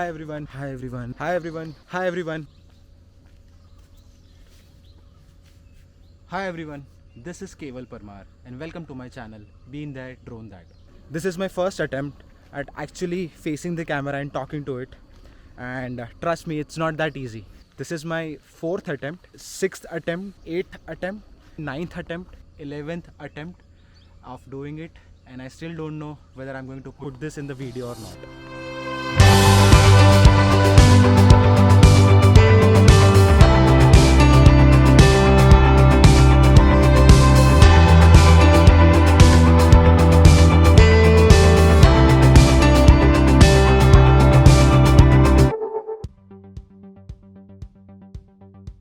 Hi everyone, hi everyone, hi everyone, hi everyone. Hi everyone, this is Keval Parmar and welcome to my channel, Been There, Drone That. This is my first attempt at actually facing the camera and talking to it, and trust me, it's not that easy. This is my 4th attempt, 6th attempt, 8th attempt, 9th attempt, 11th attempt of doing it, and I still don't know whether I'm going to put this in the video or not.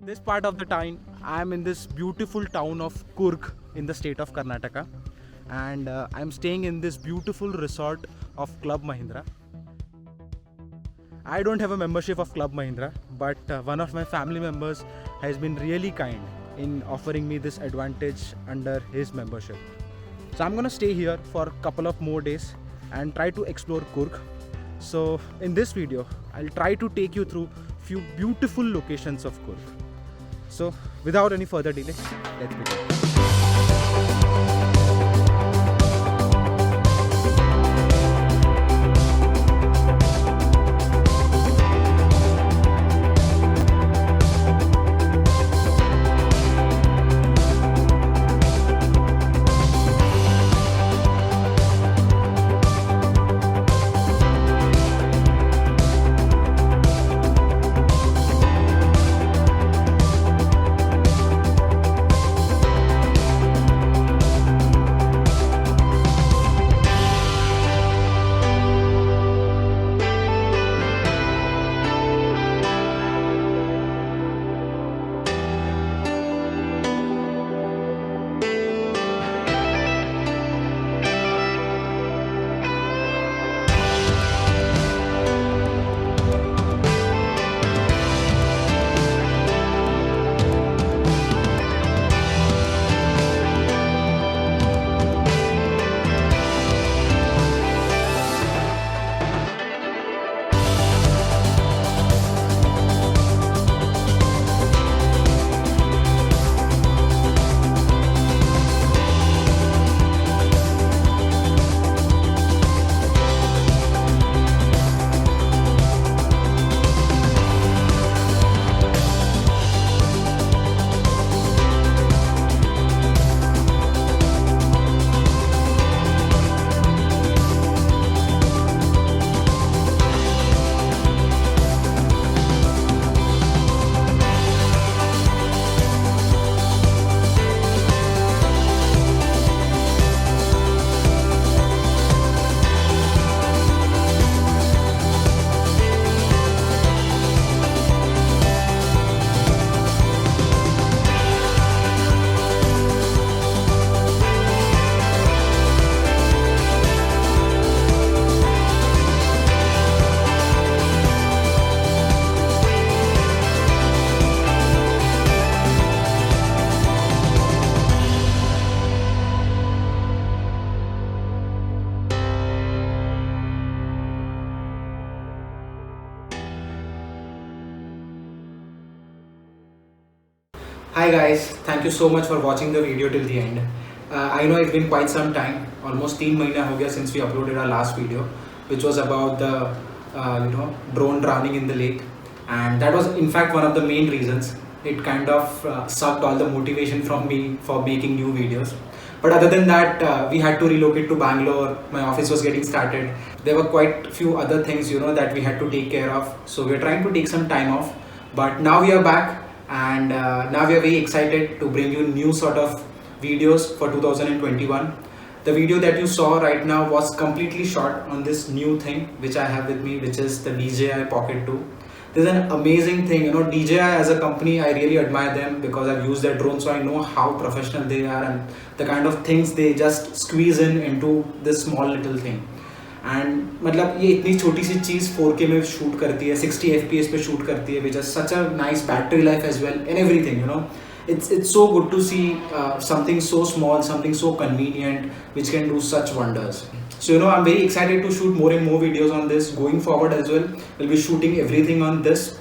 This part of the time I am in this beautiful town of Coorg in the state of Karnataka, and I'm staying in this beautiful resort of Club Mahindra. I don't have a membership of Club Mahindra, but one of my family members has been really kind in offering me this advantage under his membership. So I'm gonna stay here for a couple of more days and try to explore Coorg. So in this video I'll try to take you through few beautiful locations of Coorg. So without any further delay, let's begin. Hi guys, thank you so much for watching the video till the end. I know it's been quite some time, almost 3 months हो गया since we uploaded our last video, which was about the drone drowning in the lake, and that was in fact one of the main reasons. It kind of sucked all the motivation from me for making new videos. But other than that, we had to relocate to Bangalore. My office was getting started. There were quite few other things that we had to take care of. So we're trying to take some time off. But now we are back, and now we are very excited to bring you new sort of videos for 2021. The video that you saw right now was completely shot on this new thing which I have with me, which is the DJI Pocket 2. This is an amazing thing. DJI as a company, I really admire them because I've used their drone, so I know how professional they are and the kind of things they just squeeze into this small little thing. And मतलब ये इतनी छोटी सी चीज़ 4K में shoot करती है, 60 FPS पे shoot करती है, which has such a nice battery life as well and everything. It's so good to see something so small, something so convenient, which can do such wonders. So you know, I'm very excited to shoot more and more videos on this going forward as well. We'll be shooting everything on this.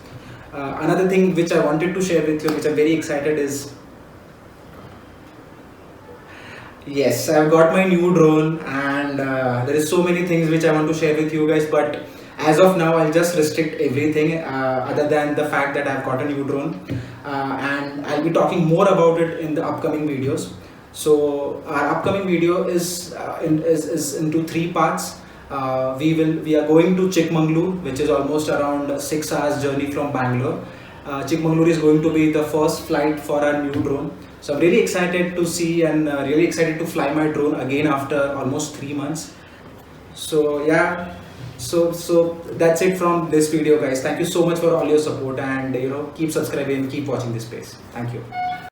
Another thing which I wanted to share with you, which I'm very excited, is yes, I've got my new drone, and there is so many things which I want to share with you guys, but as of now I'll just restrict everything other than the fact that I've got a new drone, and I'll be talking more about it in the upcoming videos. So our upcoming video is into 3 parts. We are going to Chikmagalur, which is almost around 6 hours journey from Bangalore. Chikmagalur is going to be the first flight for our new drone. So I'm really excited to see and really excited to fly my drone again after almost 3 months. So yeah, so that's it from this video, guys. Thank you so much for all your support, and you know, keep subscribing, keep watching this space. Thank you.